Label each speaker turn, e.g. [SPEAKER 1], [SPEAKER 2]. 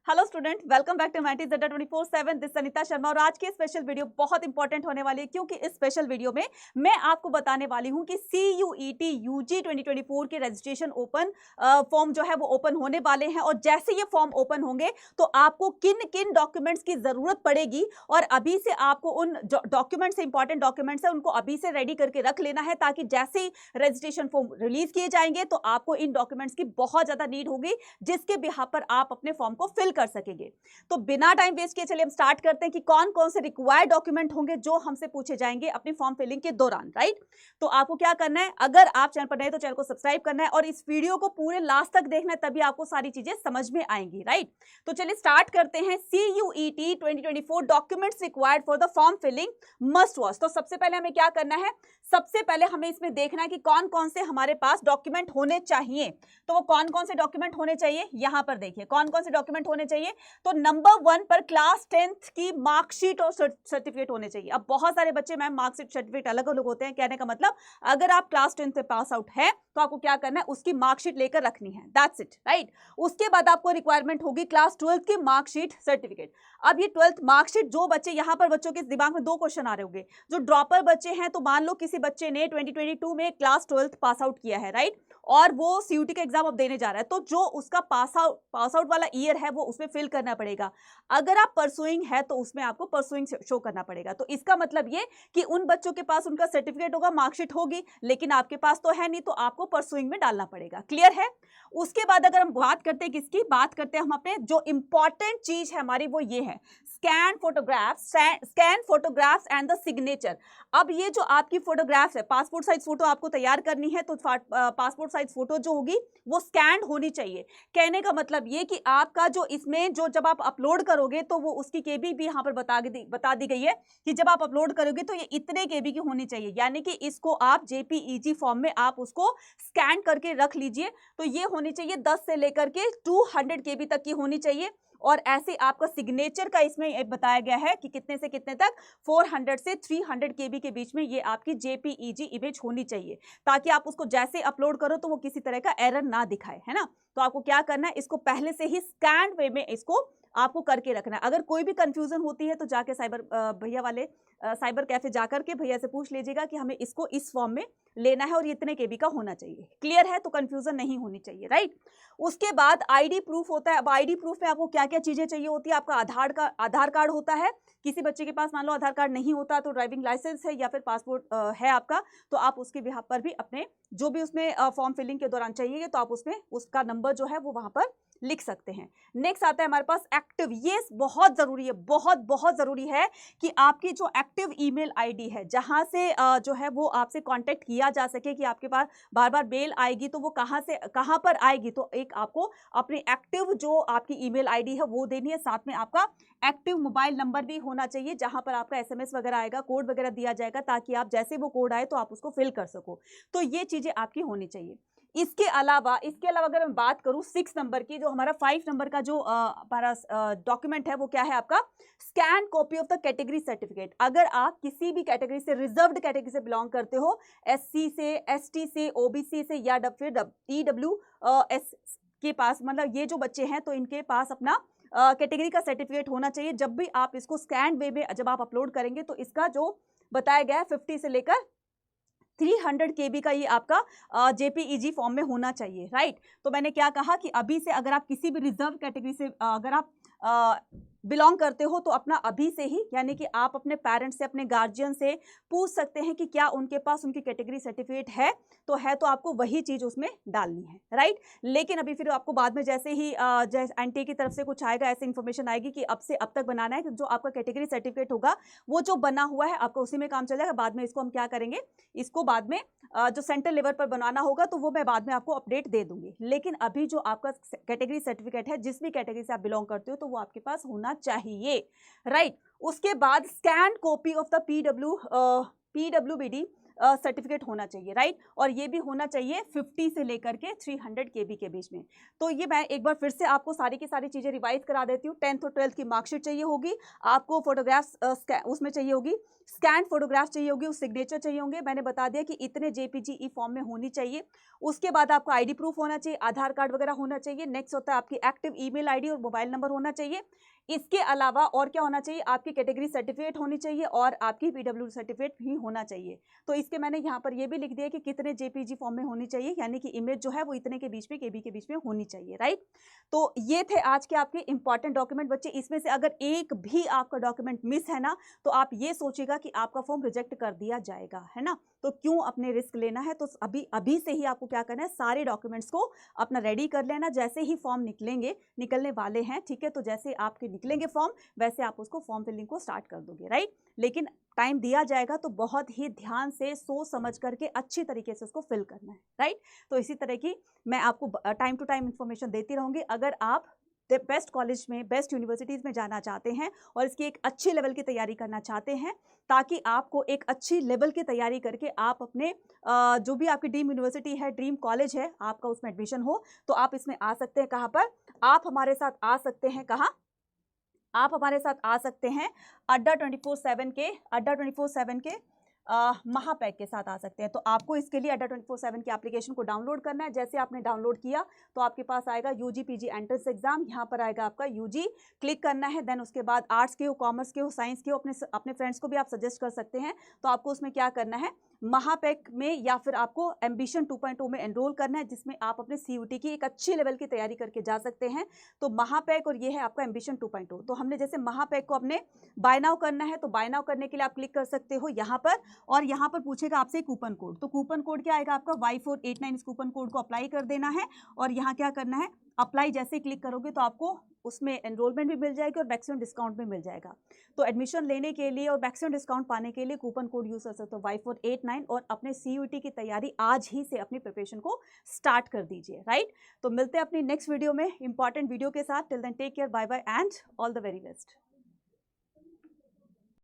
[SPEAKER 1] Hello student, welcome back to मैटी ज़ड्डा 24/7। This Sanita Sharma और आज की स्पेशल वीडियो बहुत इंपॉर्टेंट होने वाली है क्योंकि इस स्पेशल वीडियो में मैं आपको बताने वाली हूं कि CUET UG 2024 के रजिस्ट्रेशन ओपन फॉर्म जो है वो ओपन होने वाले हैं और जैसे ये फॉर्म ओपन होंगे तो आपको किन किन डॉक्यूमेंट्स की जरूरत पड़ेगी और अभी से आपको उन डॉक्यूमेंट्स इंपॉर्टेंट डॉक्यूमेंट्स है उनको अभी से रेडी करके रख लेना है ताकि जैसे ही रजिस्ट्रेशन फॉर्म रिलीज किए जाएंगे तो आपको इन डॉक्यूमेंट्स की बहुत ज्यादा नीड होगी जिसके बिहाफ पर आप अपने फॉर्म को फिल कर सकेंगे। तो बिना टाइम वेस्ट किए चलिए हम स्टार्ट करते हैं कि कौन कौन से रिक्वायर्ड डॉक्यूमेंट होंगे जो हमसे पूछे जाएंगे अपनी फॉर्म फिलिंग के दौरान। राइट, तो आपको क्या करना है, अगर आप चैनल पर नए तो चैनल को सब्सक्राइब करना है और इस वीडियो को पूरे लास्ट तक देखना है, तभी आपको सारी चीजें समझ में आएंगी। राइट, तो चलिए स्टार्ट करते हैं। CUET 2024 documents required for the form filling must watch. तो सबसे पहले हमें क्या करना है, सबसे पहले हमें इसमें देखना है कि कौन कौन से हमारे पास डॉक्यूमेंट होने चाहिए। तो वो कौन कौन से डॉक्यूमेंट होने चाहिए, यहां पर देखिए कौन कौन से डॉक्यूमेंट होने चाहिए। तो नंबर 1 पर क्लास 10th की मार्कशीट और सर्टिफिकेट होने चाहिए। अब बहुत सारे बच्चे मैम मार्कशीट सर्टिफिकेट अलग अलग होते हैं, कहने का मतलब अगर आप क्लास 10th से पास आउट है तो आपको क्या करना है, उसकी मार्कशीट लेकर रखनी है, दैट्स इट। राइट, उसके बाद आपको रिक्वायरमेंट होगी क्लास 12th की मार्कशीट सर्टिफिकेट। अब ये 12th मार्कशीट जो बच्चे, यहां पर बच्चों के दिमाग में दो क्वेश्चन आ रहे होंगे, जो ड्रॉपर बच्चे हैं, तो मान लो किसी बच्चे ने 2022 में क्लास 12th पास आउट किया है, राइट, और वो CUT का एग्जाम अब देने जा रहा है, तो जो उसका पास आउट वाला ईयर है वो उसमें फिल करना पड़ेगा। अगर आप परसुइंग है तो उसमें आपको परसुइंग शो करना पड़ेगा। तो इसका मतलब ये कि उन बच्चों के पास उनका सर्टिफिकेट होगा, मार्कशीट होगी, लेकिन आपके पास तो है नहीं, तो आपको परसुइंग में डालना पड़ेगा। क्लियर है। उसके बाद अगर हम बात करते हैं किसकी, बात करते हैं हम अपने, जो इंपॉर्टेंट चीज है हमारी वो ये है scan photographs and the signature. अब ये जो आपकी फोटोग्राफ्स है, पासपोर्ट साइज फोटो आपको तैयार करनी है, तो पासपोर्ट साइज फोटो जो होगी वो स्कैन होनी चाहिए। कहने का मतलब ये कि आपका जो इसमें जो जब आप अपलोड करोगे तो वो उसकी केबी भी यहाँ पर बता दी गई है कि जब आप अपलोड करोगे तो ये इतने केबी की होनी चाहिए, यानी कि इसको आप JPEG फॉर्म में आप उसको स्कैन करके रख लीजिए। तो ये होनी चाहिए 10 से लेकर के 200 केबी तक की होनी चाहिए। और ऐसे आपका सिग्नेचर का इसमें बताया गया है कि कितने से कितने तक, 400 से 300 केबी के बीच में ये आपकी JPEG इमेज होनी चाहिए, ताकि आप उसको जैसे अपलोड करो तो वो किसी तरह का एरर ना दिखाए, है ना। तो आपको क्या करना है, इसको पहले से ही स्कैन वे में इसको आपको करके रखना है। अगर कोई भी कंफ्यूजन होती है तो जाके साइबर भैया वाले साइबर कैफे जाकर के भैया से पूछ लीजिएगा कि हमें इसको इस फॉर्म में लेना है और इतने केबी का होना चाहिए। क्लियर है, तो कंफ्यूजन नहीं होनी चाहिए। राइट, उसके बाद ID प्रूफ होता है। अब ID प्रूफ में आपको क्या क्या चीजें चाहिए होती है, आपका आधार कार्ड होता है। किसी बच्चे के पास मान लो आधार कार्ड नहीं होता तो ड्राइविंग लाइसेंस है या फिर पासपोर्ट है आपका, तो आप उसके बिहाफ पर भी अपने जो भी उसमें फॉर्म फिलिंग के दौरान चाहिए तो आप उसमें उसका नंबर जो है वो वहां पर लिख सकते हैं। नेक्स्ट आता है हमारे पास एक्टिव, ये बहुत जरूरी है, बहुत बहुत जरूरी है कि आपकी जो एक्टिव ईमेल ID है, जहां से जो है वो आपसे कांटेक्ट किया जा सके, कि आपके पास बार बार मेल आएगी तो वो कहां से कहां पर आएगी। तो एक आपको अपनी एक्टिव जो आपकी ईमेल ID है वो देनी है, साथ में आपका एक्टिव मोबाइल नंबर भी होना चाहिए जहां पर आपका SMS वगैरह आएगा, कोड वगैरह दिया जाएगा, ताकि आप जैसे वो कोड आए तो आप उसको फिल कर सको। तो ये चीजें आपकी होनी चाहिए। इसके अलावा अगर मैं बात करूं 6 नंबर की, जो हमारा 5 नंबर का जो हमारा डॉक्यूमेंट है वो क्या है आपका, scan copy of the category certificate. अगर आप किसी भी कैटेगरी से, रिजर्व्ड कैटेगरी से बिलोंग करते हो, SC से, ST से, OBC से या फिर EWS के पास, मतलब ये जो बच्चे हैं तो इनके पास अपना कैटेगरी का सर्टिफिकेट होना चाहिए। जब भी आप इसको स्कैन वे में जब आप अपलोड करेंगे तो इसका जो बताया गया है 50 से लेकर 300 केबी का ये आपका JPEG फॉर्म में होना चाहिए। राइट, तो मैंने क्या कहा कि अभी से अगर आप किसी भी रिजर्व कैटेगरी से अगर आप बिलोंग करते हो तो अपना अभी से ही, यानी कि आप अपने पेरेंट्स से, अपने गार्जियन से पूछ सकते हैं कि क्या उनके पास उनकी कैटेगरी सर्टिफिकेट है, तो आपको वही चीज उसमें डालनी है। राइट, लेकिन अभी फिर आपको बाद में जैसे ही NTA की तरफ से कुछ आएगा, ऐसी इन्फॉर्मेशन आएगी कि अब से अब तक बनाना है, कि जो आपका कैटेगरी सर्टिफिकेट होगा वो जो बना हुआ है आपका उसी में काम चल जाएगा। बाद में इसको हम क्या करेंगे, इसको बाद में जो सेंट्रल लेवल पर बनाना होगा तो वो मैं बाद में आपको अपडेट दे दूंगी। लेकिन अभी जो आपका कैटेगरी सर्टिफिकेट है, जिस भी कैटेगरी से आप बिलोंग करते हो, तो वो आपके पास होना चाहिए। राइट, उसके बाद scan copy of the PWBD certificate होना चाहिए, राइट। और ये भी होना चाहिए 50 से लेकर के 300 KB के बीच में। तो ये मैं एक बार फिर से आपको सारी की सारी चीज़ें रिवाइज करा देती हूँ। 10th और 12th की मार्कशीट चाहिए होगी, आपको फोटोग्राफ्स उसमें चाहिए होगी, स्कैन फोटोग्राफ चाहिए होगी, उस सिग्नेचर चाहिए होंगे। मैंने बता दिया कि इतने JPG फॉर्म में होनी चाहिए। उसके बाद आपको ID प्रूफ होना चाहिए, आधार कार्ड वगैरह होना चाहिए। नेक्स्ट होता है आपकी एक्टिव ईमेल ID और मोबाइल नंबर होना चाहिए। इसके अलावा और क्या होना चाहिए, आपकी कैटेगरी सर्टिफिकेट होनी चाहिए और आपकी PWD सर्टिफिकेट भी होना चाहिए। तो इसके मैंने यहाँ पर ये भी लिख दिया कि कितने JPG फॉर्म में होनी चाहिए, यानी कि इमेज जो है वो इतने के बीच में, KB के बीच में होनी चाहिए, राइट। तो ये थे आज के आपके इंपॉर्टेंट डॉक्यूमेंट बच्चे। इसमें से अगर एक भी आपका डॉक्यूमेंट मिस है ना, तो आप ये सोचिएगा कि आपका फॉर्म रिजेक्ट कर दिया जाएगा, है ना। तो क्यों अपने रिस्क लेना है। तो अभी से ही आपको क्या करना है, सारे डॉक्यूमेंट्स को अपना रेडी कर लेना। जैसे ही फॉर्म निकलने वाले हैं, ठीक है, तो जैसे आपके निकलेंगे फॉर्म, वैसे आप उसको फॉर्म फिलिंग को स्टार्ट कर दोगे, राइट। लेकिन टाइम दिया जाएगा तो बहुत ही ध्यान से सोच समझ करके अच्छी तरीके से उसको फिल करना है, राइट। तो इसी तरह की मैं आपको टाइम टू टाइम इंफॉर्मेशन देती रहूंगी। अगर आप बेस्ट कॉलेज में, बेस्ट यूनिवर्सिटीज़ में जाना चाहते हैं और इसकी एक अच्छी लेवल की तैयारी करना चाहते हैं, ताकि आपको एक अच्छी लेवल की तैयारी करके आप अपने जो भी आपकी ड्रीम यूनिवर्सिटी है, ड्रीम कॉलेज है, आपका उसमें एडमिशन हो, तो आप इसमें आ सकते हैं। कहाँ पर आप हमारे साथ आ सकते हैं, कहाँ आप हमारे साथ आ सकते हैं, अड्डा 24/7 के महापैक के साथ आ सकते हैं। तो आपको इसके लिए अड्डा 24/7 की एप्लीकेशन को डाउनलोड करना है। जैसे आपने डाउनलोड किया तो आपके पास आएगा UG PG एंट्रेंस एग्जाम, यहाँ पर आएगा आपका UG, क्लिक करना है। देन उसके बाद आर्ट्स के हो, कॉमर्स के हो, साइंस के हो, अपने फ्रेंड्स को भी आप सजेस्ट कर सकते हैं। तो आपको उसमें क्या करना है, महापैक में या फिर आपको एम्बिशन 2.0 में एनरोल करना है, जिसमें आप अपने CUT की एक अच्छी लेवल की तैयारी करके जा सकते हैं। तो महापैक और ये है आपका एम्बिशन 2.0। तो हमने जैसे महापैक को अपने बाय नाउ करना है, तो बाय नाउ करने के लिए आप क्लिक कर सकते हो यहाँ पर, और यहाँ पर पूछेगा आपसे कूपन कोड। तो कूपन कोड क्या आएगा आपका Y489। इस कूपन कोड को अप्लाई कर देना है और यहाँ क्या करना है, अप्लाई जैसे क्लिक करोगे तो आपको उसमें एनरोलमेंट भी मिल जाएगी और मैक्सिमम डिस्काउंट भी मिल जाएगा। तो एडमिशन लेने के लिए और मैक्सिमम डिस्काउंट पाने के लिए कूपन कोड यूज कर सकते हो Y489 और अपने CUT की तैयारी आज ही से अपनी प्रिपरेशन को स्टार्ट कर दीजिए, राइट। तो मिलते हैं अपनी नेक्स्ट वीडियो में इंपॉर्टेंट वीडियो के साथ। Till then take care, bye bye and all the very best.